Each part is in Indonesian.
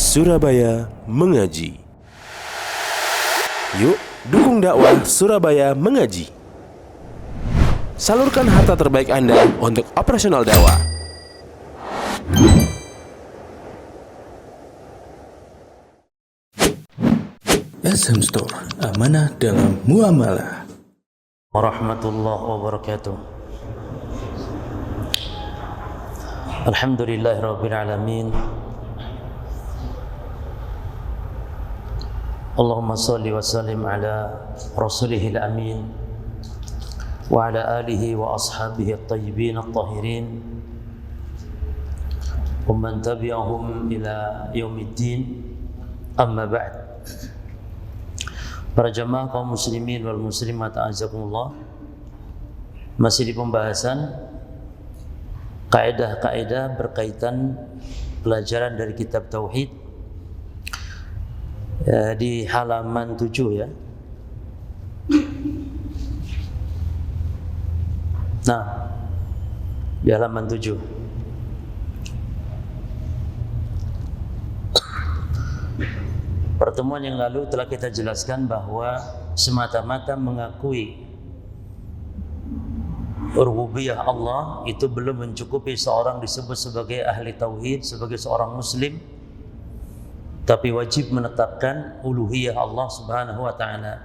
Surabaya Mengaji. Yuk, dukung dakwah Surabaya Mengaji. Salurkan harta terbaik Anda untuk operasional dakwah. SM Store, amanah dalam muamalah. Warahmatullahi wabarakatuh. Alhamdulillahirabbil alamin. Allahumma shalli wa sallim ala rasulihil amin wa ala alihi wa ashabihi at-tayyibin at-tahirin wa man tabi'ahum ila yaumiddin, amma ba'd. Para jamaah kaum muslimin wal muslimat a'azakumullah, masih di pembahasan kaidah-kaidah berkaitan pelajaran dari kitab tauhid di halaman 7 ya. Nah, di halaman 7. Pertemuan yang lalu telah kita jelaskan bahwa semata-mata mengakui rububiyah Allah itu belum mencukupi seorang disebut sebagai ahli tauhid, sebagai seorang muslim, tapi wajib menetapkan uluhiyah Allah Subhanahu wa taala.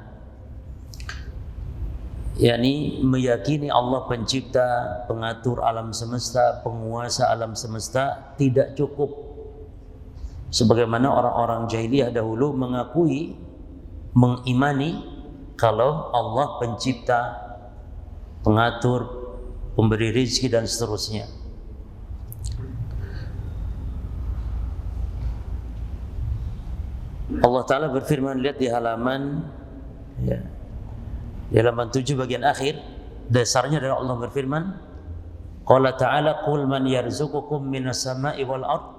yakni meyakini Allah pencipta, pengatur alam semesta, penguasa alam semesta tidak cukup. Sebagaimana orang-orang jahiliyah dahulu mengakui, mengimani kalau Allah pencipta, pengatur, pemberi rezeki dan seterusnya. Allah Ta'ala berfirman, lihat di halaman di halaman 7 bagian akhir, dasarnya adalah Allah berfirman, Qala Ta'ala qul man yarzuqukum minas sama'i wal ard.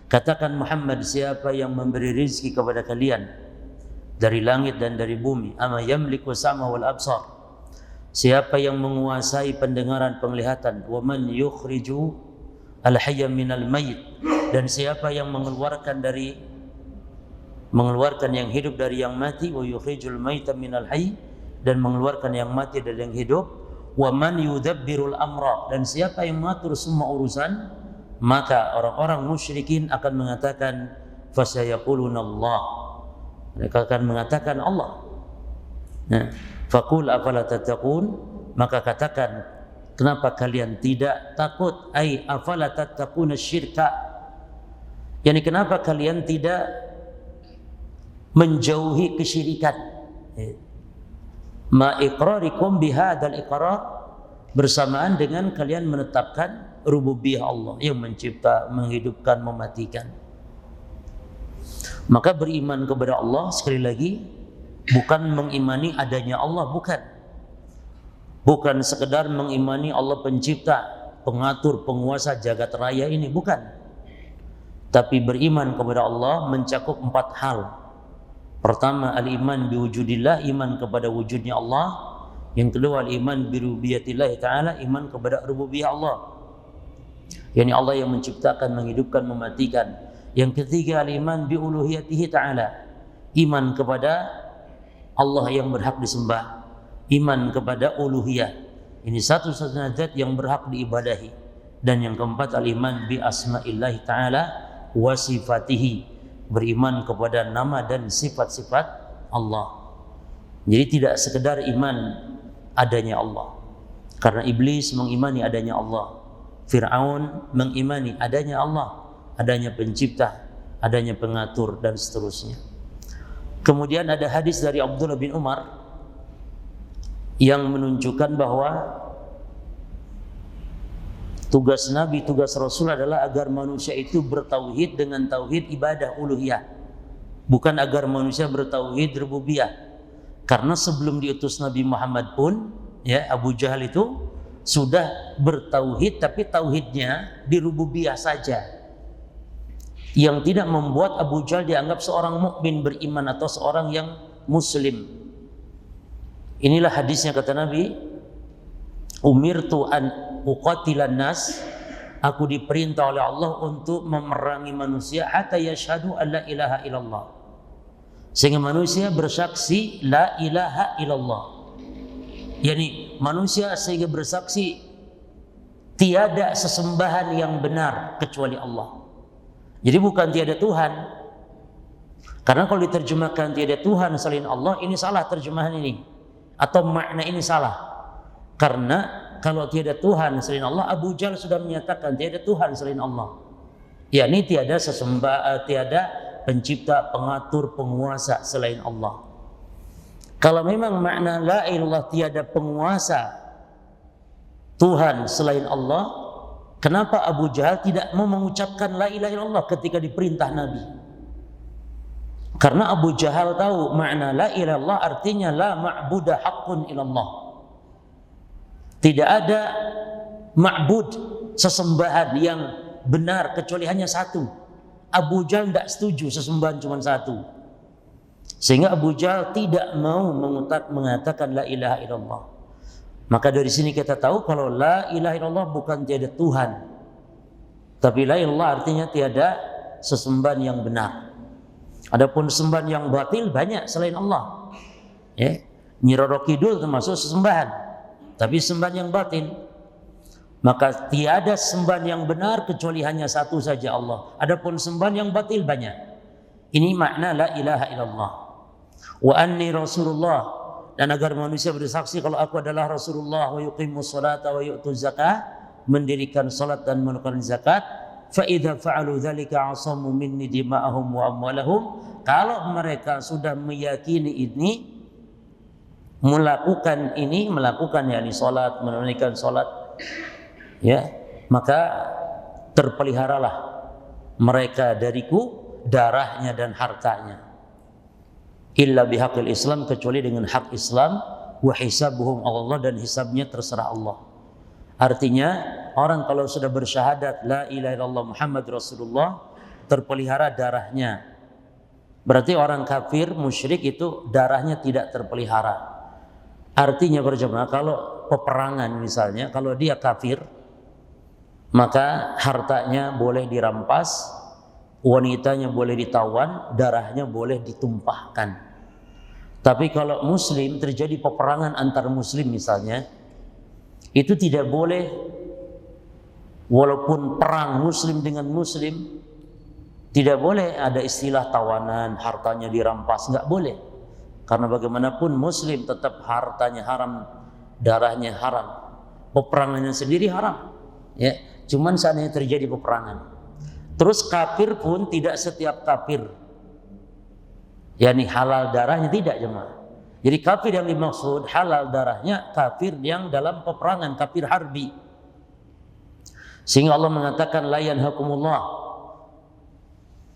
Katakan Muhammad, siapa yang memberi rezeki kepada kalian dari langit dan dari bumi. Ama yamliku sama wal absar. Siapa yang menguasai pendengaran, penglihatan. Wa man yukhriju al-hayya minal mayyit. Dan siapa yang mengeluarkan yang hidup dari yang mati. Wa yukhrijul mayyita minal hayy. Dan mengeluarkan yang mati dari yang hidup. Wa man yudabbirul amra. Dan siapa yang mengatur semua urusan. Maka orang-orang musyrikin akan mengatakan fasayaquluna Allah. Mereka akan mengatakan Allah. Nah, faqul afala tattaqun, maka katakan kenapa kalian tidak takut? Ai afala tattaquna syirka. Yani kenapa kalian tidak menjauhi kesyirikan? Ma iqrarikum bihadzal iqrar, bersamaan dengan kalian menetapkan rububiyah Allah yang mencipta, menghidupkan, mematikan. Maka beriman kepada Allah, sekali lagi, bukan mengimani adanya Allah, bukan sekedar mengimani Allah pencipta, pengatur, penguasa jagat raya ini, bukan. Tapi beriman kepada Allah mencakup 4 hal. Pertama, al-iman biwujudillah, iman kepada wujudnya Allah. Yang kedua, al-iman birububiyatillah ta'ala, iman kepada rububiyah Allah, yakni Allah yang menciptakan, menghidupkan, mematikan. Yang ketiga, al-iman biuluhiyatihi ta'ala, iman kepada Allah yang berhak disembah, iman kepada uluhiyah, ini satu-satunya zat yang berhak diibadahi. Dan yang keempat, al-iman bi asma'illahi ta'ala wa sifatihi, beriman kepada nama dan sifat-sifat Allah. Jadi tidak sekedar iman adanya Allah, karena iblis mengimani adanya Allah, Fir'aun mengimani adanya Allah, adanya pencipta, adanya pengatur dan seterusnya. Kemudian ada hadis dari Abdullah bin Umar yang menunjukkan bahwa tugas Nabi, tugas Rasul adalah agar manusia itu bertauhid dengan tauhid ibadah uluhiyah, bukan agar manusia bertauhid rububiyah. Karena sebelum diutus Nabi Muhammad pun, ya, Abu Jahal itu sudah bertauhid, tapi tauhidnya di rububiyah saja, yang tidak membuat Abu Jahal dianggap seorang mukmin beriman atau seorang yang muslim. Inilah hadisnya, kata Nabi, umirtu an uqatilan nas, Aku diperintah oleh Allah untuk memerangi manusia hatta yashhadu an la ilaha illallah. Sehingga manusia bersaksi la ilaha illallah. Yani manusia sehingga bersaksi tiada sesembahan yang benar kecuali Allah. Jadi bukan tiada Tuhan. Karena kalau diterjemahkan tiada Tuhan selain Allah, ini salah terjemahan ini. Atau makna ini salah. Karena kalau tiada Tuhan selain Allah, Abu Jahal sudah menyatakan tiada Tuhan selain Allah. Ya, ini tiada tiada pencipta, pengatur, penguasa selain Allah. Kalau memang makna la ilallah tiada penguasa Tuhan selain Allah, kenapa Abu Jahal tidak mau mengucapkan la ilaha illallah ketika diperintah Nabi? Karena Abu Jahal tahu makna la ilaha illallah artinya la ma'budah haqqun illallah. Tidak ada ma'bud, sesembahan yang benar kecuali hanya satu. Abu Jahal tidak setuju sesembahan cuma satu. Sehingga Abu Jahal tidak mau mengatakan la ilaha illallah. Maka dari sini kita tahu kalau la ilaha illallah bukan tiada Tuhan. Tapi la ilallah artinya tiada sesembahan yang benar. Adapun sesembahan yang batil banyak selain Allah. Ya, Nyi Roro Kidul termasuk sesembahan. Tapi sembahan yang batil. Maka tiada sembahan yang benar kecuali hanya satu saja Allah. Adapun sembahan yang batil banyak. Ini makna la ilaha illallah. Wa anni Rasulullah, dan agar manusia bersaksi kalau aku adalah Rasulullah, wa yuqimus salata wa yu'tuz zakah, mendirikan salat dan menunaikan zakat. Fa idza fa'alu dzalika 'asamu minni dima'ahum wa amwalahum. Kalau mereka sudah meyakini ini, melakukan yakni salat, menunaikan salat, ya, maka terpeliharalah mereka dariku darahnya dan hartanya. Illa bihaqqil Islam, kecuali dengan hak Islam, wa hisabuhum Allah, dan hisabnya terserah Allah. Artinya orang kalau sudah bersyahadat la ilaha illallah Muhammad Rasulullah, terpelihara darahnya. Berarti orang kafir musyrik itu darahnya tidak terpelihara. Artinya berjemaah, kalau peperangan misalnya, kalau dia kafir maka hartanya boleh dirampas, wanitanya boleh ditawan, darahnya boleh ditumpahkan. Tapi kalau muslim, terjadi peperangan antar muslim misalnya, itu tidak boleh, walaupun perang muslim dengan muslim, tidak boleh ada istilah tawanan, hartanya dirampas, nggak boleh. Karena bagaimanapun muslim tetap hartanya haram, darahnya haram, peperangannya sendiri haram, ya. Cuman seandainya terjadi peperangan. Terus kafir pun tidak setiap kafir, yakni halal darahnya, tidak jemaah. Jadi kafir yang dimaksud halal darahnya kafir yang dalam peperangan, kafir harbi. Sehingga Allah mengatakan la yanhakumullah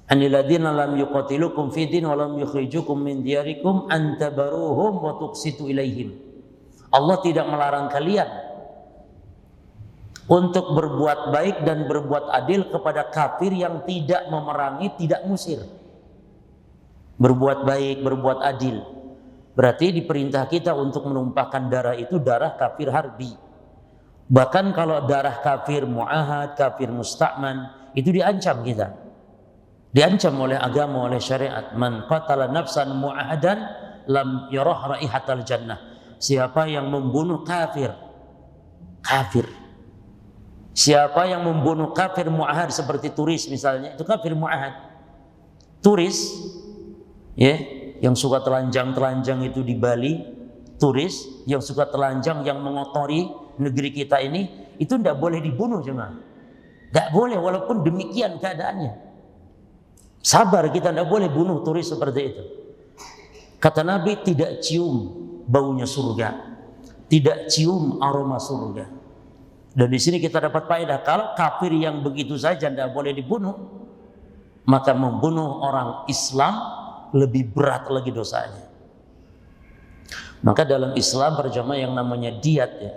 anil ladzina lam yuqatilukum fid din wa lam yukhrijukum min diyarikum an tabaruhum wa tuqsitu ilaihim. Allah tidak melarang kalian untuk berbuat baik dan berbuat adil kepada kafir yang tidak memerangi, tidak musir. Berbuat baik, berbuat adil. Berarti diperintah kita untuk menumpahkan darah itu darah kafir harbi. Bahkan kalau darah kafir mu'ahad, kafir musta'man, itu diancam kita. Diancam oleh agama, oleh syariat. Man qatala nafsan mu'ahadan lam yarah raihatal jannah. Siapa yang membunuh kafir, kafir. Siapa yang membunuh kafir mu'ahad seperti turis misalnya, itu kafir mu'ahad. Turis, ya, yang suka telanjang-telanjang itu di Bali, turis yang suka telanjang, yang mengotori negeri kita ini, itu tidak boleh dibunuh jemaah. Tidak boleh, walaupun demikian keadaannya. Sabar, kita tidak boleh bunuh turis seperti itu. Kata Nabi, tidak cium baunya surga, tidak cium aroma surga. Dan di sini kita dapat faedah, kalau kafir yang begitu saja tidak boleh dibunuh, maka membunuh orang Islam lebih berat lagi dosanya. Maka dalam Islam berjamaah yang namanya diat, ya,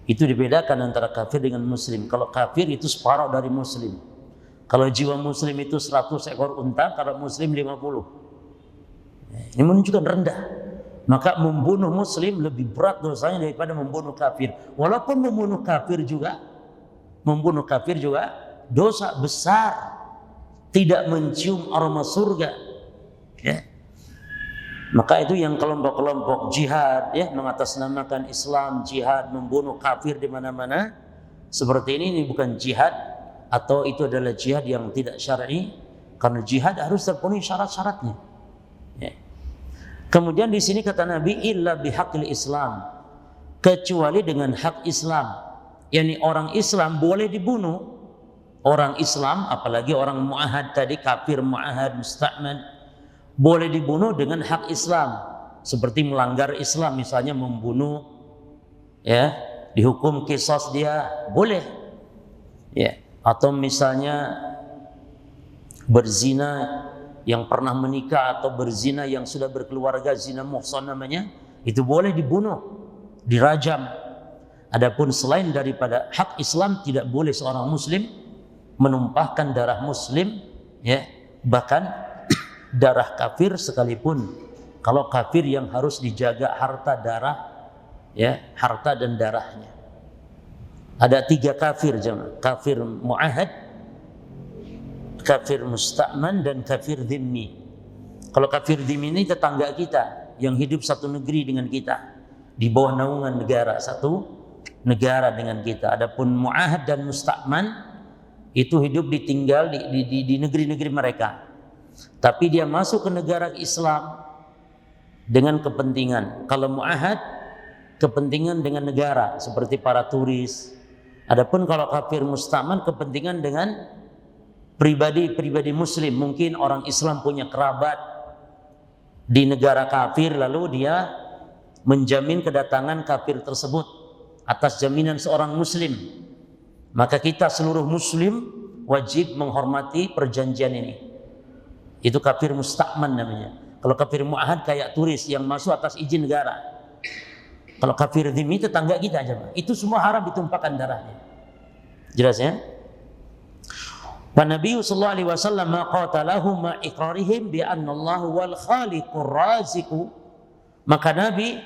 itu dibedakan antara kafir dengan muslim. Kalau kafir itu separuh dari muslim. Kalau jiwa muslim itu 100 ekor unta, kalau muslim 50. Ini menunjukkan rendah. Maka membunuh muslim lebih berat dosanya daripada membunuh kafir. Walaupun membunuh kafir juga membunuh kafir juga dosa besar, tidak mencium aroma surga. Ya. Maka itu yang kelompok-kelompok jihad ya, mengatasnamakan Islam, jihad membunuh kafir di mana-mana seperti ini bukan jihad, atau itu adalah jihad yang tidak syar'i, karena jihad harus terpenuhi syarat-syaratnya. Ya. Kemudian di sini kata Nabi illa bihaqqil Islam, kecuali dengan hak Islam, yakni orang Islam boleh dibunuh. Orang Islam apalagi orang mu'ahad tadi, kafir mu'ahad musta'man, boleh dibunuh dengan hak Islam, seperti melanggar Islam misalnya membunuh ya, dihukum qisas dia boleh ya, atau misalnya berzina yang pernah menikah atau berzina yang sudah berkeluarga, zina muhsan namanya, itu boleh dibunuh, dirajam. Adapun selain daripada hak Islam tidak boleh seorang muslim menumpahkan darah muslim ya, bahkan darah kafir sekalipun, kalau kafir yang harus dijaga harta darah ya, harta dan darahnya. Ada 3 kafir jemaah, kafir mu'ahad, kafir musta'man, dan kafir dhimmi. Kalau kafir dhimmi ini tetangga kita yang hidup satu negeri dengan kita, di bawah naungan negara, satu negara dengan kita. Adapun mu'ahad dan musta'man itu hidup ditinggal di negeri-negeri mereka, tapi dia masuk ke negara Islam dengan kepentingan. Kalau mu'ahad, kepentingan dengan negara seperti para turis. Adapun kalau kafir musta'man, kepentingan dengan pribadi muslim. Mungkin orang Islam punya kerabat di negara kafir, lalu dia menjamin kedatangan kafir tersebut atas jaminan seorang muslim. Maka kita seluruh muslim wajib menghormati perjanjian ini. Itu kafir musta'man namanya. Kalau kafir mu'ahad kayak turis yang masuk atas izin negara. Kalau kafir dhimmi tetangga kita aja, itu semua haram ditumpahkan darahnya. Jelas ya? Wa Nabi sallallahu alaihi wasallam qatalahum ma iqrarihim bi anna Allah wal khaliqur raziqu. Maka Nabi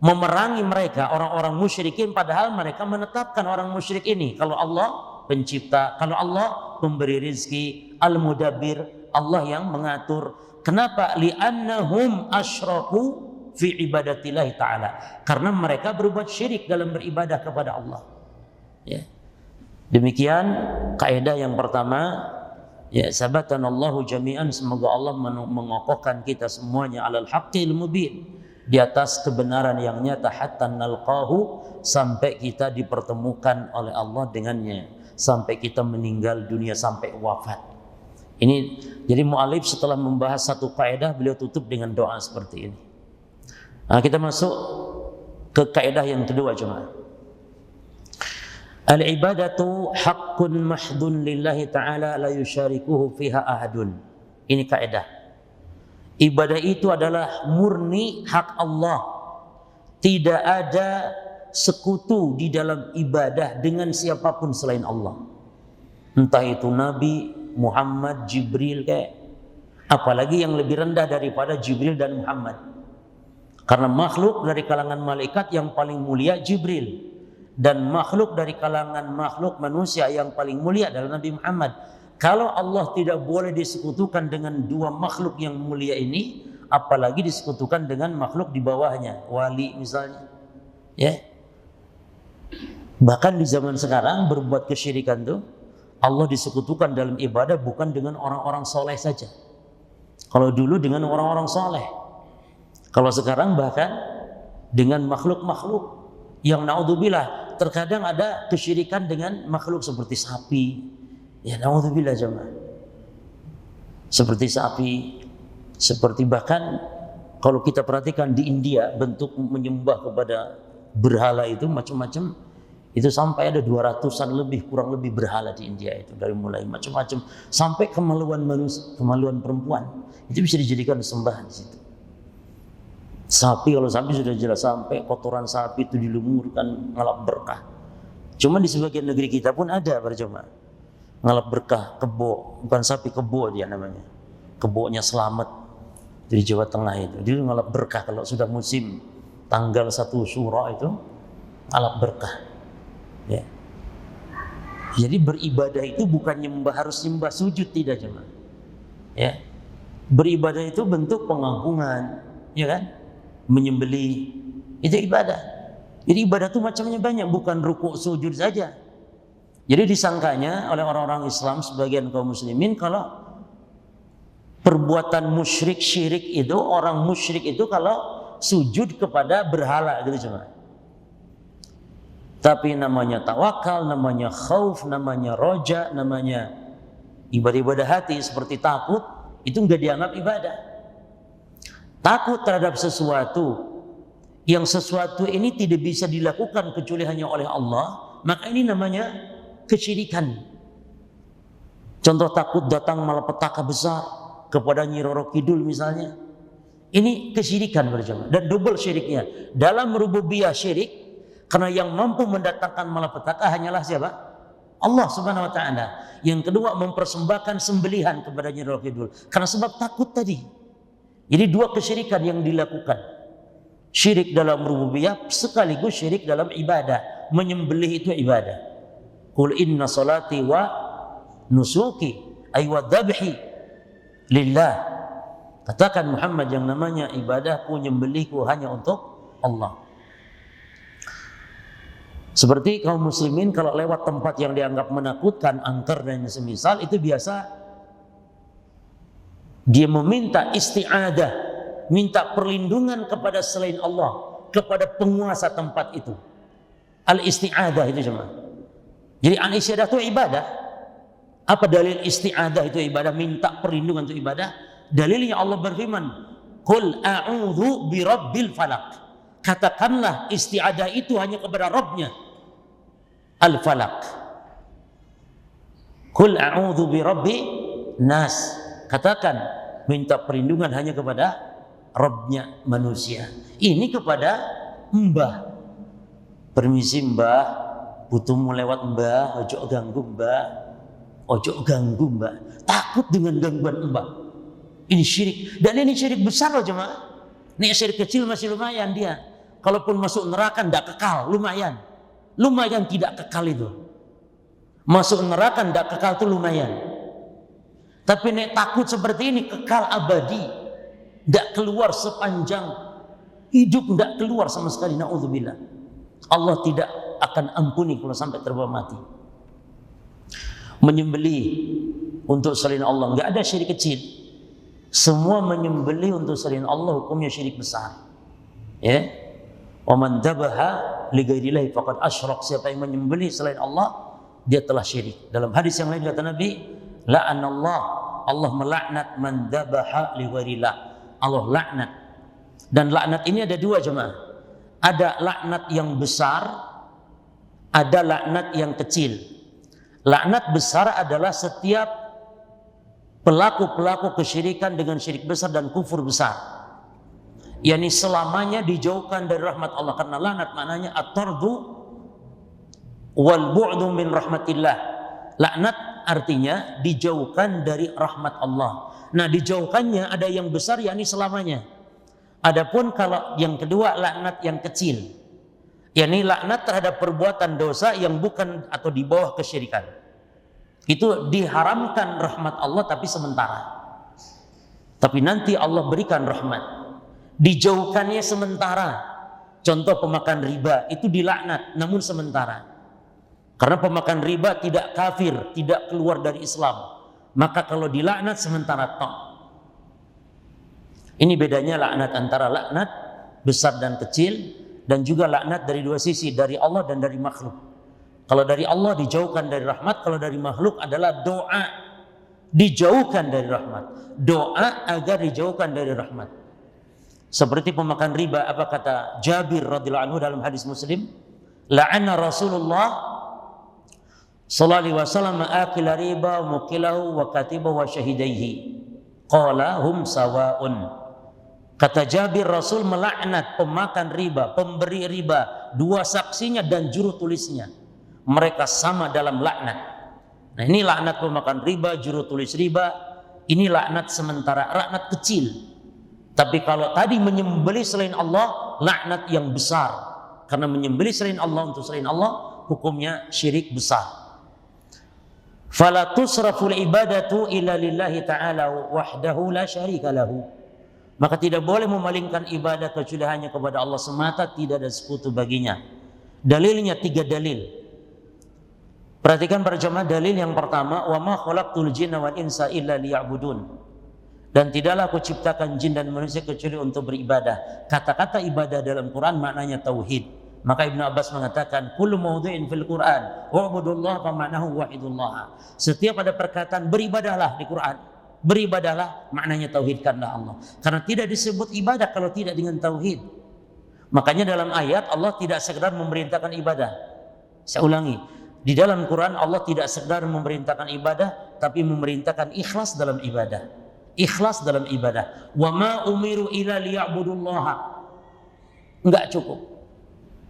memerangi mereka orang-orang musyrikin, padahal mereka menetapkan orang musyrik ini kalau Allah pencipta, kalau Allah pemberi rizki, al-mudabbir, Allah yang mengatur. Kenapa? Li'annahum asyraku fi ibadatillahi ta'ala, karena mereka berbuat syirik dalam beribadah kepada Allah ya. Demikian kaidah yang pertama ya, sabatanallahu jami'an, semoga Allah mengokohkan kita semuanya alal haqqil mubin, di atas kebenaran yang nyata, hatta nalqahu, sampai kita dipertemukan oleh Allah dengannya, sampai kita meninggal dunia, sampai wafat. Ini jadi mu'alif setelah membahas satu kaidah, beliau tutup dengan doa seperti ini. Nah, kita masuk ke kaidah yang kedua jemaah. Al-ibadatu haqqun mahdun lillahi ta'ala la yusyarikuhu fiha ahadun. Ini kaidah. Ibadah itu adalah murni hak Allah. Tidak ada sekutu di dalam ibadah dengan siapapun selain Allah. Entah itu Nabi, Muhammad, Jibril kayak, apalagi yang lebih rendah daripada Jibril dan Muhammad. Karena makhluk dari kalangan malaikat yang paling mulia Jibril, dan makhluk dari kalangan makhluk manusia yang paling mulia adalah Nabi Muhammad. Kalau Allah tidak boleh disekutukan dengan dua makhluk yang mulia ini, apalagi disekutukan dengan makhluk di bawahnya, wali misalnya. Ya. Bahkan di zaman sekarang berbuat kesyirikan tuh, Allah disekutukan dalam ibadah bukan dengan orang-orang soleh saja. Kalau dulu dengan orang-orang soleh. Kalau sekarang bahkan dengan makhluk-makhluk yang naudzubillah, terkadang ada kesyirikan dengan makhluk seperti sapi. Ya naudzubillah jemaah. Seperti sapi, seperti bahkan kalau kita perhatikan di India bentuk menyembah kepada berhala itu macam-macam. Itu sampai ada 200-an lebih, kurang lebih berhala di India itu, dari mulai macam-macam sampai kemaluan manusia, kemaluan perempuan. Itu bisa dijadikan sembahan di situ. Sapi, kalau sapi sudah jelas, sampai kotoran sapi itu dilumurkan ngalap berkah. Cuma di sebagian negeri kita pun ada berjemaah ngalap berkah kebo, bukan sapi, kebo dia namanya. Kebonya Selamat di Jawa Tengah itu. Dia ngalap berkah kalau sudah musim tanggal 1 Syura itu ngalap berkah. Ya. Jadi beribadah itu bukan harus nyembah sujud, tidak cuma. Ya. Beribadah itu bentuk pengagungan, ya kan? Menyembelih itu ibadah. Jadi ibadah itu macamnya banyak, bukan rukuk sujud saja. Jadi disangkanya oleh orang-orang Islam, sebagian kaum muslimin, kalau perbuatan musyrik syirik itu, orang musyrik itu kalau sujud kepada berhala gitu cuma. Tapi namanya tawakal, namanya khauf, namanya roja, namanya ibadah-ibadah hati seperti takut, itu enggak dianggap ibadah. Takut terhadap sesuatu yang sesuatu ini tidak bisa dilakukan kecuali hanya oleh Allah, maka ini namanya kesyirikan. Contoh takut datang malapetaka besar kepada Nyi Roro Kidul misalnya, ini kesyirikan berjamaah dan double syiriknya. Dalam rububiyah syirik, karena yang mampu mendatangkan malapetaka hanyalah siapa? Allah Subhanahu wa taala. Yang kedua, mempersembahkan sembelihan kepada Nyi Roro Kidul karena sebab takut tadi. Jadi dua kesyirikan yang dilakukan. Syirik dalam rububiyah sekaligus syirik dalam ibadah. Menyembelih itu ibadah. Qul inna salati wa nusuki ay wa dzabhi lillah. Katakan Muhammad, yang namanya ibadahku, nyembelihku hanya untuk Allah. Seperti kaum muslimin kalau lewat tempat yang dianggap menakutkan, angker dan semisal, itu biasa dia meminta isti'adah, minta perlindungan kepada selain Allah, kepada penguasa tempat itu. Al-isti'adah itu cuma. Jadi al-isti'adah itu ibadah. Apa dalil isti'adah itu ibadah? Minta perlindungan itu ibadah. Dalilnya Allah berfirman, "Qul a'udzu birabbil falaq." Katakanlah isti'adah itu hanya kepada Rabbnya, Al-Falaq. Qul a'udzu birabbi nas. Katakan minta perlindungan hanya kepada Rabbnya manusia. Ini kepada mbah. Permisi mbah, butuhmu lewat mbah, ojo ganggu mbah. Ojo ganggu mbah. Takut dengan gangguan mbah. Ini syirik, dan ini syirik besar loh jemaah. Ini syirik kecil masih lumayan dia. Kalaupun masuk neraka tidak kekal, lumayan. Lumayan tidak kekal itu. Masuk neraka tidak kekal itu lumayan. Tapi nek takut seperti ini kekal abadi. Tidak keluar sepanjang hidup, tidak keluar sama sekali. Na'udzubillah. Allah tidak akan ampuni kalau sampai terbawa mati. Menyembelih untuk selain Allah, nggak ada syirik kecil. Semua menyembelih untuk selain Allah hukumnya syirik besar. Ya. Wa man dzabaha li ghairillahi faqad asyrak. Siapa yang menyembelih selain Allah, dia telah syirik. Dalam hadis yang lain kata Nabi, la'anallah, Allah melaknat man dzabaha li ghairillah. Allah laknat. Dan laknat ini ada dua jemaah. Ada laknat yang besar, ada laknat yang kecil. Laknat besar adalah setiap pelaku-pelaku kesyirikan dengan syirik besar dan kufur besar, yakni selamanya dijauhkan dari rahmat Allah. Karena laknat maknanya at-tardu wal bu'du min rahmatillah. Laknat artinya dijauhkan dari rahmat Allah. Nah, dijauhkannya ada yang besar yakni selamanya. Adapun kalau yang kedua laknat yang kecil, yakni laknat terhadap perbuatan dosa yang bukan atau di bawah kesyirikan. Itu diharamkan rahmat Allah tapi sementara. Tapi nanti Allah berikan rahmat. Dijauhkannya sementara. Contoh pemakan riba itu dilaknat namun sementara. Karena pemakan riba tidak kafir, tidak keluar dari Islam. Maka kalau dilaknat sementara tok. Ini bedanya laknat antara laknat besar dan kecil, dan juga laknat dari dua sisi, dari Allah dan dari makhluk. Kalau dari Allah dijauhkan dari rahmat, kalau dari makhluk adalah doa dijauhkan dari rahmat. Doa agar dijauhkan dari rahmat. Seperti pemakan riba, apa kata Jabir radhiyallahu anhu dalam hadis Muslim? La'ana Rasulullah sallallahu alaihi wasallam akila riba, mukilahu wa katibahu wa syahidaihi. Qala hum sawa'un. Kata Jabir, Rasul melaknat pemakan riba, pemberi riba, dua saksinya dan juru tulisnya. Mereka sama dalam laknat. Nah, ini laknat pemakan riba, juru tulis riba. Ini laknat sementara, laknat kecil. Tapi kalau tadi menyembelih selain Allah, laknat yang besar. Karena menyembelih selain Allah untuk selain Allah, hukumnya syirik besar. Fala tusraful ibadatu illa lillahi ta'ala wahdahu la syarika lahu. Maka tidak boleh memalingkan ibadah kecuali hanya kepada Allah semata, tidak ada sekutu baginya. Dalilnya 3 dalil. Perhatikan para jemaah, dalil yang pertama, wa ma khalaqtul jinna wal insa illa liya'budun. Dan tidaklah aku ciptakan jin dan manusia kecuali untuk beribadah. Kata-kata ibadah dalam Quran maknanya tauhid. Maka Ibnu Abbas mengatakan, kullu mawdhi'in fil Quran wa'budullaha fa ma'nahu wahidullah. Setiap ada perkataan beribadahlah di Quran, beribadahlah maknanya tauhidkanlah Allah. Karena tidak disebut ibadah kalau tidak dengan tauhid. Makanya dalam ayat Allah tidak sekedar memerintahkan ibadah. Saya ulangi, di dalam Quran Allah tidak sekedar memerintahkan ibadah, tapi memerintahkan ikhlas dalam ibadah. Ikhlas dalam ibadah. Wa ma umiru illa liya'budullaha. Enggak cukup.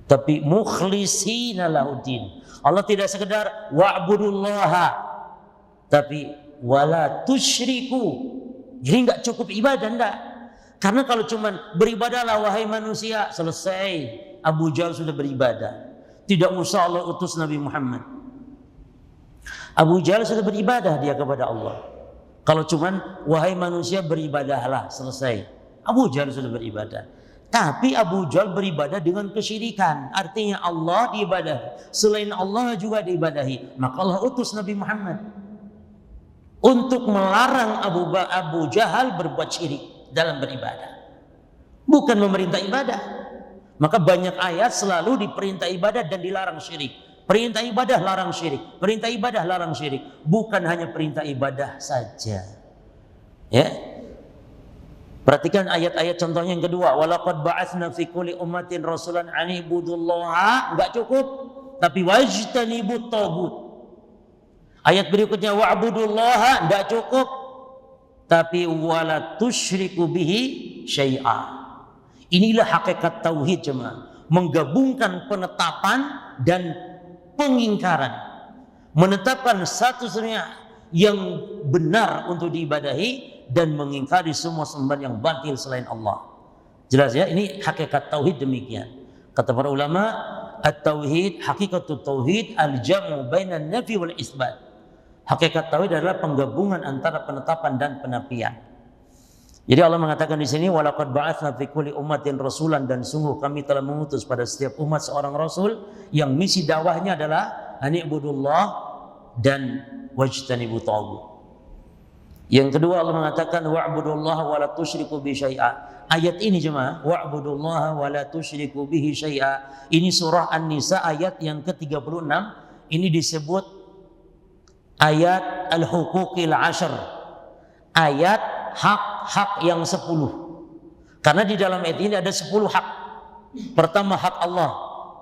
Tapi mukhlisina lahuddin. Allah tidak sekedar wa'budullaha, tapi wala tusyriku. Jadi enggak cukup ibadah, enggak. Karena kalau cuman beribadahlah wahai manusia, selesai. Abu Jahal sudah beribadah. Tidak usah Allah utus Nabi Muhammad. Abu Jahal sudah beribadah dia kepada Allah. Kalau cuman wahai manusia beribadahlah, selesai. Abu Jahal sudah beribadah. Tapi Abu Jahal beribadah dengan kesyirikan. Artinya Allah diibadahi, selain Allah juga diibadahi. Maka Allah utus Nabi Muhammad untuk melarang Abu Jahal berbuat syirik dalam beribadah, bukan memerintah ibadah. Maka banyak ayat selalu diperintah ibadah dan dilarang syirik. Perintah ibadah, larang syirik. Perintah ibadah, larang syirik. Bukan hanya perintah ibadah saja. Ya. Perhatikan ayat-ayat contohnya yang kedua. Walaqad ba'atsna fi kulli ummatin rasulan an ibudullaha. Enggak cukup, tapi wajtanibut taghut. Ayat berikutnya wa'budullaha, enggak cukup, tapi wala tusyriku bihi syai'a. Inilah hakikat tauhid jemaah. Menggabungkan penetapan dan pengingkaran. Menetapkan satu-satunya yang benar untuk diibadahi dan mengingkari semua sembahan yang batil selain Allah. Jelas ya, ini hakikat tauhid demikian. Kata para ulama, at-tauhid, hakikatut tauhid al-jam'u bainan nafi wal isbat. Hakikat tauhid adalah penggabungan antara penetapan dan penafian. Jadi Allah mengatakan di sini, walaqad ba'atsna fi kulli ummatin rasulan, dan sungguh kami telah mengutus pada setiap umat seorang rasul yang misi dakwahnya adalah ani'budullah dan wajtanibu taghut. Yang kedua Allah mengatakan wa'budullaha wa la tusyriku bihi syai'a. Ayat ini jemaah, wa'budullaha wa la tusyriku bihi syai'a. Ini surah An-Nisa ayat yang ke-36. Ini disebut ayat al-huquqil 'ashr. Ayat hak-hak yang 10. Karena di dalam ayat ini ada 10 hak. Pertama hak Allah,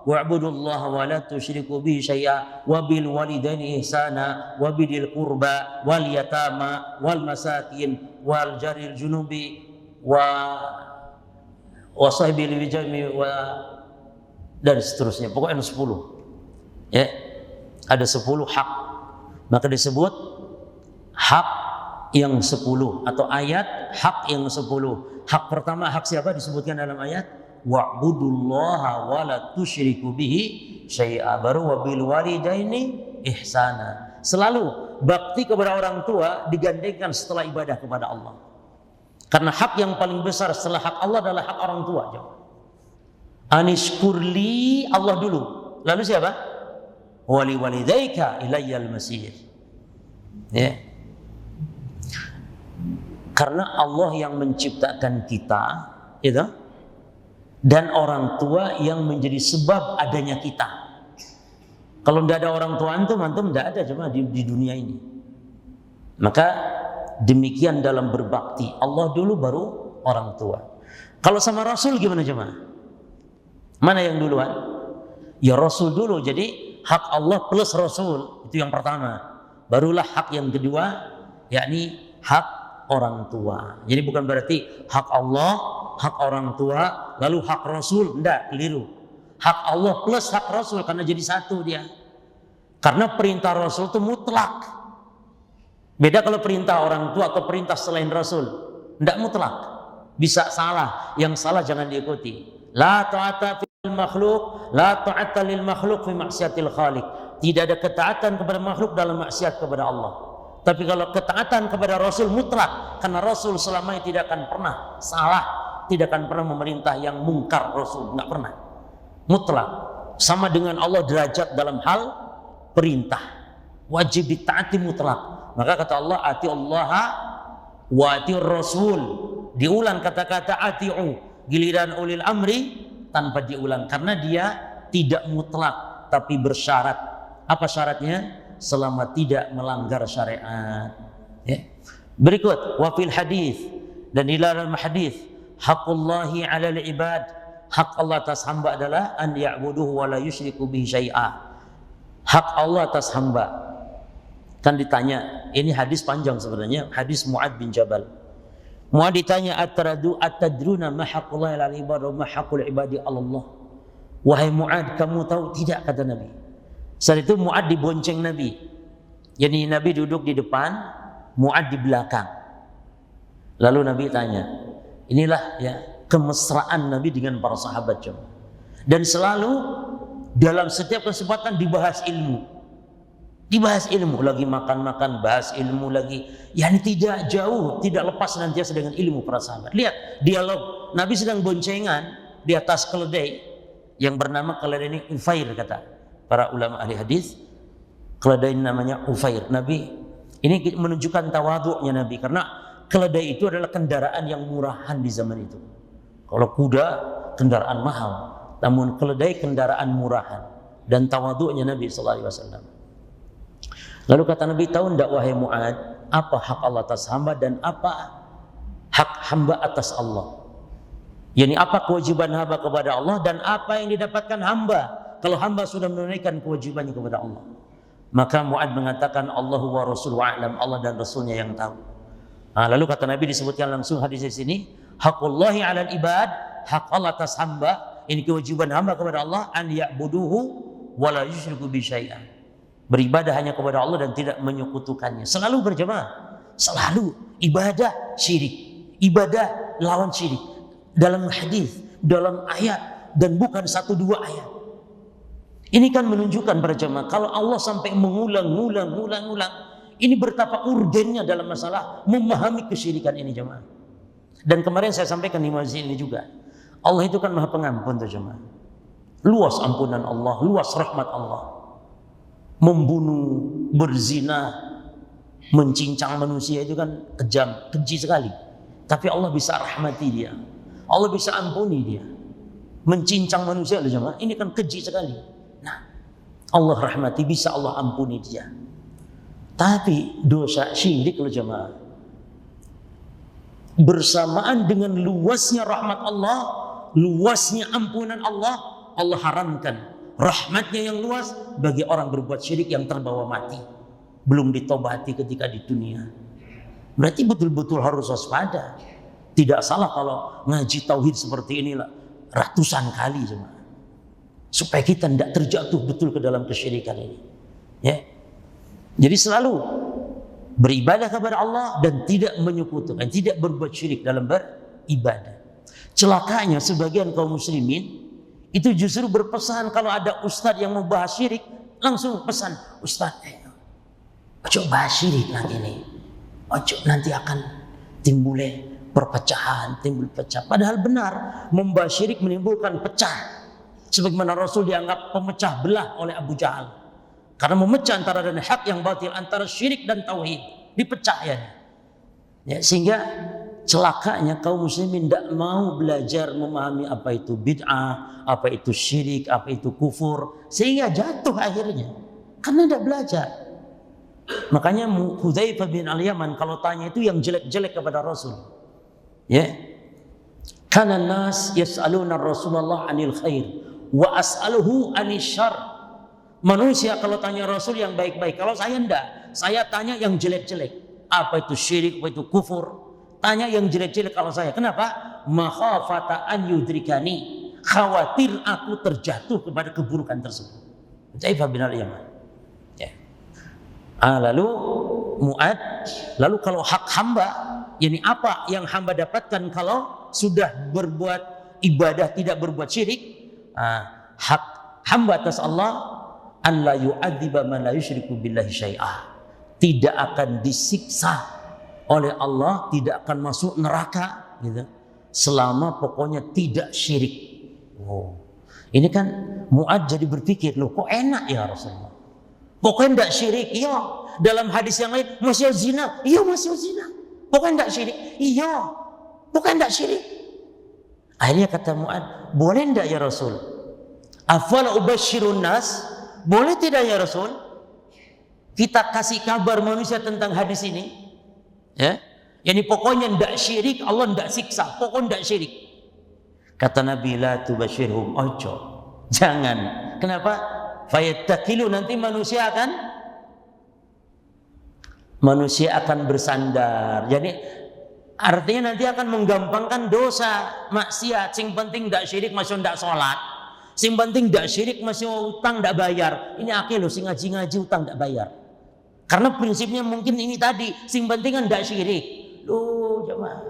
wa'budullaha wa la tusyriku bihi syai'a wa bil walidaini ihsana wa bidil qurba wal yatama wal masakin wal jaril junubi wa sahibil wijami wa dan seterusnya. Pokoknya ada 10. Ya. Ada 10 hak. Maka disebut hak yang 10 atau ayat hak yang 10. Hak pertama, hak siapa disebutkan dalam ayat? Wa'budullaha wa la tusyriku bihi syai'a. Baru wabil walidaini ihsana. Selalu bakti kepada orang tua digandengkan setelah ibadah kepada Allah. Karena hak yang paling besar setelah hak Allah adalah hak orang tua. Anishkurli, Allah dulu. Lalu siapa? Wali walidaika ilayyal masir. Ya. Karena Allah yang menciptakan kita, itu, dan orang tua yang menjadi sebab adanya kita. Kalau tidak ada orang tua antum tidak ada cuma di dunia ini. Maka demikian dalam berbakti, Allah dulu baru orang tua. Kalau sama Rasul gimana jemaah? Mana yang duluan? Ya Rasul dulu. Jadi hak Allah plus Rasul itu yang pertama. Barulah hak yang kedua, yakni hak orang tua. Jadi bukan berarti hak Allah, hak orang tua, lalu hak Rasul. Enggak, keliru. Hak Allah plus hak Rasul, karena jadi satu dia. Karena perintah Rasul itu mutlak. Beda kalau perintah orang tua atau perintah selain Rasul. Enggak mutlak. Bisa salah. Yang salah jangan diikuti. La ta'ata fil makhluk, la ta'ata lil makhluk fi maksiatil khaliq. tidak ada ketaatan kepada makhluk dalam maksiat kepada Allah. Tapi kalau ketaatan kepada Rasul mutlak, karena Rasul selamanya tidak akan pernah salah, tidak akan pernah memerintah yang mungkar. Rasul nggak pernah, mutlak. Sama dengan Allah derajat dalam hal perintah, wajib ditaati mutlak. Maka kata Allah, ati Allah wa ati Rasul. Diulang kata-kata ati'u, giliran ulil amri tanpa diulang, karena dia tidak mutlak tapi bersyarat. Apa syaratnya? Selama tidak melanggar syariat. Ya. Berikut, wa fil hadis, dan di dalam hadis, haqqullahi 'alal ibad, hak Allah atas hamba adalah an ya'buduhu wa la yusyriku bihi syai'a. Hak Allah atas hamba. Kan ditanya, ini hadis panjang sebenarnya, hadis Mu'ad bin Jabal. Mu'ad ditanya, atadruna ma haqqullahi 'alal ibad wa ma haqqul ibadi 'ala Allah. Wahai Mu'ad, kamu tahu tidak, kata Nabi. Saat itu Mu'ad dibonceng Nabi. Jadi Nabi duduk di depan, Mu'ad di belakang. Lalu Nabi tanya, inilah ya kemesraan Nabi dengan para sahabat. Dan selalu dalam setiap kesempatan dibahas ilmu. Dibahas ilmu, lagi makan-makan bahas ilmu lagi. Yani tidak jauh, tidak lepas nantiasa dengan ilmu para sahabat. Lihat dialog, Nabi sedang boncengan di atas keledai yang bernama keledai ini Ufair, kata para ulama ahli hadis. Keledai namanya Ufair. Nabi ini menunjukkan tawadhu'nya Nabi, karena keledai itu adalah kendaraan yang murahan di zaman itu. Kalau kuda kendaraan mahal, namun keledai kendaraan murahan. Dan tawadhu'nya Nabi sallallahu alaihi wasallam. Lalu kata Nabi, tahu enggak wahai Mu'ad, apa hak Allah atas hamba dan apa hak hamba atas Allah? Yani apa kewajiban hamba kepada Allah dan apa yang didapatkan hamba kalau hamba sudah menunaikan kewajibannya kepada Allah. Maka Mu'ad mengatakan, Allahu wa Rasuluhu a'lam, Allah dan Rasulnya yang tahu. Nah, lalu kata Nabi disebutkan langsung hadis di sini, haqqullahi 'alal ibad, hak Allah atas hamba, ini kewajiban hamba kepada Allah, an ya'buduhu wa la yusyriku bi syai'an. Beribadah hanya kepada Allah dan tidak menyekutukannya. Selalu berjamaah, selalu ibadah syirik, ibadah lawan syirik. Dalam hadis, dalam ayat, dan bukan 1-2 ayat. Ini kan menunjukkan para jemaah, kalau Allah sampai mengulang, ini betapa urgennya dalam masalah memahami kesyirikan ini jemaah. Dan kemarin saya sampaikan di masjid ini juga, Allah itu kan Maha Pengampun tuh jemaah. Luas ampunan Allah, luas rahmat Allah. Membunuh, berzina, mencincang manusia itu kan kejam, keji sekali. Tapi Allah bisa rahmati dia, Allah bisa ampuni dia. Mencincang manusia loh jemaah, ini kan keji sekali. Nah, Allah rahmati, bisa Allah ampuni dia. Tapi dosa syirik loh jemaah, bersamaan dengan luasnya rahmat Allah, luasnya ampunan Allah, Allah haramkan rahmatnya yang luas bagi orang berbuat syirik yang terbawa mati, belum ditobati ketika di dunia. Berarti betul-betul harus waspada. Tidak salah kalau ngaji tauhid seperti inilah ratusan kali jemaah, supaya kita tidak terjatuh betul ke dalam kesyirikan ini. Ya. Jadi selalu beribadah kepada Allah dan tidak menyekutukan, tidak berbuat syirik dalam beribadah. Celakanya sebagian kaum muslimin itu justru berpesan kalau ada ustadz yang mau bahas syirik, langsung pesan, ustadz, ojo bahas syirik nanti nih, ojo nanti akan timbul perpecahan, timbul pecah. Padahal benar, membahas syirik menimbulkan pecah. Sebagaimana Rasul dianggap pemecah belah oleh Abu Jahal, karena memecah antara dan hak yang batil, antara syirik dan tauhid, dipecah ya. Sehingga celakanya kaum muslimin tidak mau belajar memahami apa itu bid'ah, apa itu syirik, apa itu kufur, sehingga jatuh akhirnya karena tidak belajar. Makanya Hudzaifah bin Al-Yaman kalau tanya itu yang jelek-jelek kepada Rasul, ya, kana nas yas'aluna Rasulullah 'anil khair wa as'aluhu 'anil syarr. Manusia kalau tanya Rasul yang baik-baik, kalau saya enggak, saya tanya yang jelek-jelek. Apa itu syirik, apa itu kufur, tanya yang jelek-jelek kalau saya. Kenapa? Makhafata an yudrikani, khawatir aku terjatuh kepada keburukan tersebut. Hudzaifah bin Al-Yaman. Ya. Lalu Mu'ad, lalu kalau hak hamba, yakni apa yang hamba dapatkan kalau sudah berbuat ibadah tidak berbuat syirik? Hak hamba atas Allah an la yu'adziba man la yusyriku billahi syai'ah. Tidak akan disiksa oleh Allah, tidak akan masuk neraka gitu, selama pokoknya tidak syirik. Ini kan Mu'adz jadi berpikir, loh kok enak ya Rasulullah, pokoknya tidak syirik. Iya, dalam hadis yang lain masih zina, iya masih zina, pokoknya tidak syirik. Iya, pokoknya tidak syirik. Akhirnya kata Mu'adz, boleh tidak ya Rasul, afala ubasyirun nas, boleh tidak ya Rasul, kita kasih kabar manusia tentang hadis ini, ya, yani pokoknya tidak syirik, Allah tidak siksa, pokoknya tidak syirik. Kata Nabi, la tubasyirhum, ojo, jangan. Kenapa? Fayattakilu, nanti manusia akan bersandar. Jadi artinya nanti akan menggampangkan dosa, maksiat. Sing penting tidak syirik, masih tidak sholat. Sing penting tidak syirik, masih utang tidak bayar. Ini akhir loh, sing ngaji utang tidak bayar. Karena prinsipnya mungkin ini tadi, sing penting kan tidak syirik. Loh jemaah,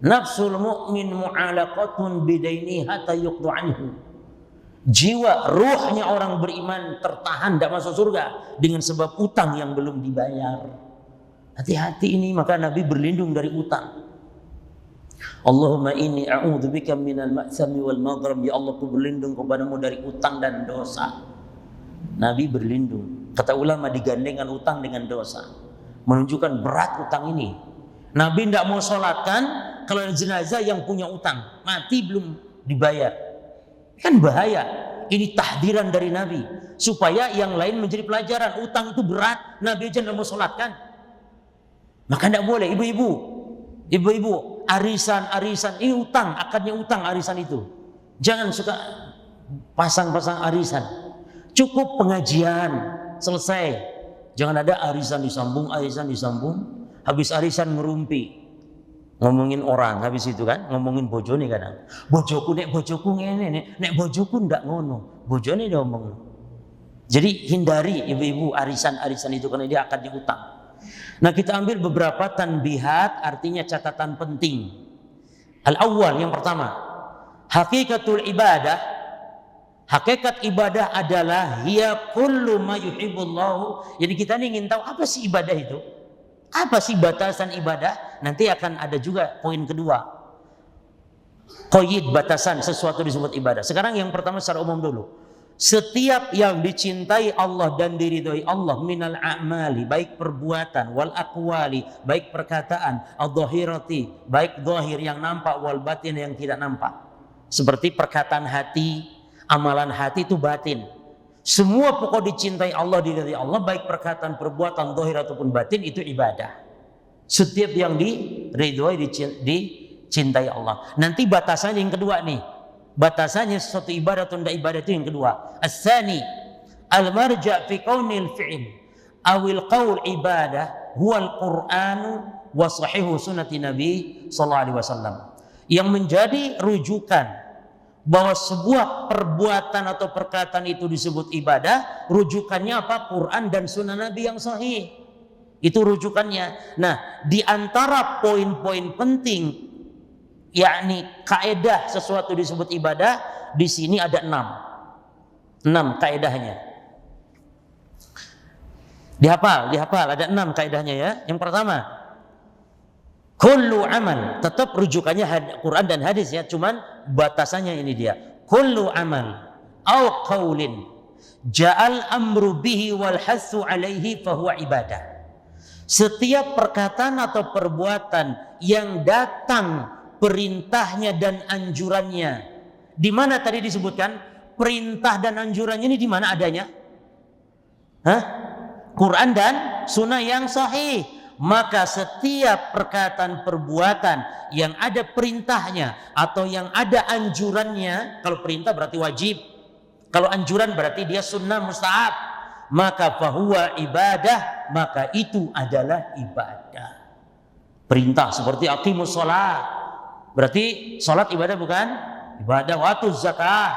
nafsul mu'min mu'alaqatun bidaini hatta yuqdu anhu. Jiwa, ruhnya orang beriman tertahan, tidak masuk surga dengan sebab utang yang belum dibayar. Hati-hati ini, maka Nabi berlindung dari utang. Allahumma inni a'udzubika minal ma'sami wal maghram. Ya Allah, aku berlindung kepadamu dari utang dan dosa. Nabi berlindung. Kata ulama, digandengkan utang dengan dosa, menunjukkan berat utang ini. Nabi tidak mau sholatkan kalau ada jenazah yang punya utang, mati belum dibayar. Kan bahaya. Ini tahdiran dari Nabi supaya yang lain menjadi pelajaran. Utang itu berat, Nabi aja tidak mau sholatkan. Maka tidak boleh. Ibu-ibu, arisan ini utang, akadnya utang arisan itu. Jangan suka pasang-pasang arisan. Cukup pengajian, selesai. Jangan ada arisan disambung. Habis arisan ngerumpi, ngomongin orang, habis itu kan ngomongin bojone kadang. Bojoku ngene, nek bojoku ndak ngono. Bojone dia ngomong. Jadi hindari ibu-ibu arisan itu karena dia akadnya utang. Nah, kita ambil beberapa tanbihat, artinya catatan penting. Al-awwal, yang pertama, hakikatul ibadah. Hakikat ibadah adalah hiya kullu ma yuhibbullahu. Jadi kita ini ingin tahu apa sih ibadah itu? Apa sih batasan ibadah? Nanti akan ada juga poin kedua. Qayyid, batasan sesuatu disebut ibadah. Sekarang yang pertama secara umum dulu. Setiap yang dicintai Allah dan diridhoi Allah minal a'mali, baik perbuatan, wal aqwali, baik perkataan, adh-dhahirati, baik zahir yang nampak, wal batin yang tidak nampak. Seperti perkataan hati, amalan hati itu batin. Semua pokok dicintai Allah, diridhai Allah, baik perkataan, perbuatan, zahir ataupun batin, itu ibadah. Setiap yang diridhoi, dicintai Allah. Nanti batasannya yang kedua nih. Batasannya sesuatu ibadah atau tidak ibadah itu yang kedua. As-tsani al-marja' fi kaunil fi'il awil qaul ibadah huwa al-Qur'anu wa sahihu sunnati Nabi sallallahu alaihi wasallam. Yang menjadi rujukan bahwa sebuah perbuatan atau perkataan itu disebut ibadah, rujukannya apa? Quran dan sunnah Nabi yang sahih. Itu rujukannya. Nah, di antara poin-poin penting, yakni kaedah sesuatu disebut ibadah, di sini ada 6 kaedahnya. Dihafal ada 6 kaedahnya ya. Yang pertama, kullu amal, tetap rujukannya Quran dan hadis ya, cuman batasannya ini dia. Kullu amal au qaulin ja'al amru bihi wal hasu alaihi fahuwa ibadah. Setiap perkataan atau perbuatan yang datang perintahnya dan anjurannya. Di mana tadi disebutkan perintah dan anjurannya ini di mana adanya? Quran dan sunnah yang sahih. Maka setiap perkataan perbuatan yang ada perintahnya atau yang ada anjurannya, kalau perintah berarti wajib, kalau anjuran berarti dia sunnah mustahab, maka fahuwa ibadah, maka itu adalah ibadah. Perintah seperti aqimus shalah, berarti salat ibadah bukan? Ibadah. Watuz zakah,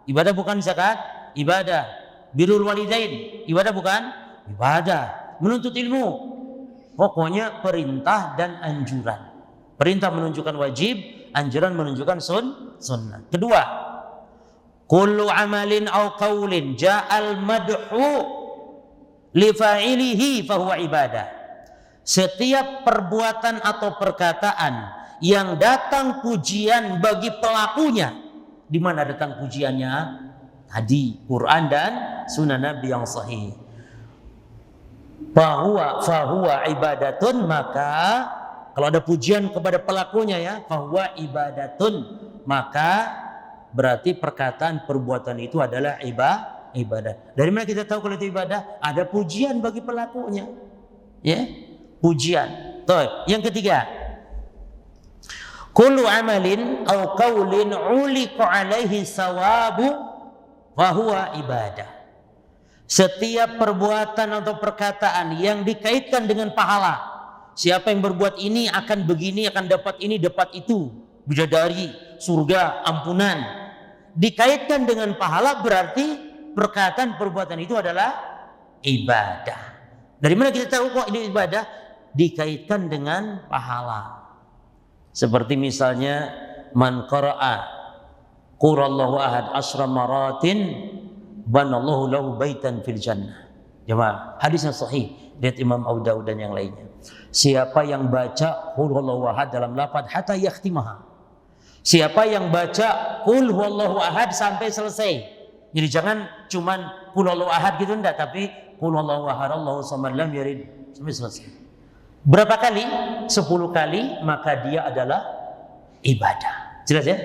ibadah bukan zakat? Ibadah. Birrul walidain, ibadah bukan? Ibadah. Menuntut ilmu, pokoknya perintah dan anjuran. Perintah menunjukkan wajib, anjuran menunjukkan sunnah. Kedua, kullu amalin aw qaulin ja'al madhu li fa'ilihi fahuwa ibadah. Setiap perbuatan atau perkataan yang datang pujian bagi pelakunya. Di mana datang pujiannya? Tadi Quran dan sunnah Nabi yang sahih. Fahuwa ibadatun, maka kalau ada pujian kepada pelakunya ya, fahuwa ibadatun, maka berarti perkataan perbuatan itu adalah ibadah. Dari mana kita tahu kalau itu ibadah? Ada pujian bagi pelakunya. Ya, pujian. Tuh, yang ketiga. Kullu amalin aw qaulin uliqa alaihi sawabu wa huwa ibadah. Setiap perbuatan atau perkataan yang dikaitkan dengan pahala. Siapa yang berbuat ini akan begini, akan dapat ini, dapat itu. Bidadari, surga, ampunan. Dikaitkan dengan pahala berarti perkataan perbuatan itu adalah ibadah. Dari mana kita tahu kok ini ibadah? Dikaitkan dengan pahala. Seperti misalnya man qara'a qurallahu ahad asra maratin banallahu lahu baitan fil jannah. Jemaah, hadisnya sahih dari Imam Abu Dawud dan yang lainnya. Siapa yang baca qul huwallahu ahad dalam lafaz hatta yakhtimaha. Siapa yang baca qul huwallahu ahad sampai selesai. Jadi jangan cuman qul huwallahu ahad gitu enggak, tapi qul huwallahu ahad Allahu samad lam yalid sampai selesai. Berapa kali? 10 kali, maka dia adalah ibadah. Jelas ya?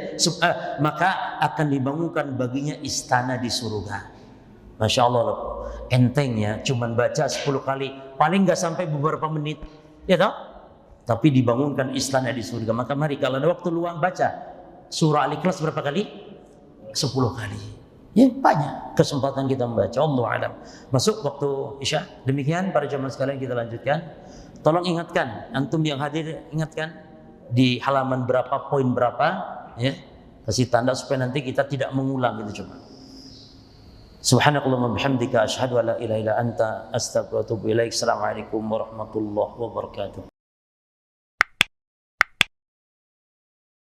Maka akan dibangunkan baginya istana di surga. Masya Allah, entengnya cuman baca 10 kali, paling nggak sampai beberapa menit, ya toh? Tapi dibangunkan istana di surga. Maka mari kalau ada waktu luang baca surah Al-Ikhlas berapa kali? 10 kali. Ya banyak kesempatan kita membaca. Allah alam. Masuk waktu Isya. Demikian para jamaah sekalian, kita lanjutkan. Tolong ingatkan, antum yang hadir ingatkan di halaman berapa, poin berapa, ya. Kasih tanda supaya nanti kita tidak mengulang gitu coba. Subhanakallahumma bihamdika asyhadu an la ilaha illa anta astaghfiruka wa atubu ilaik. Assalamualaikum warahmatullahi wabarakatuh.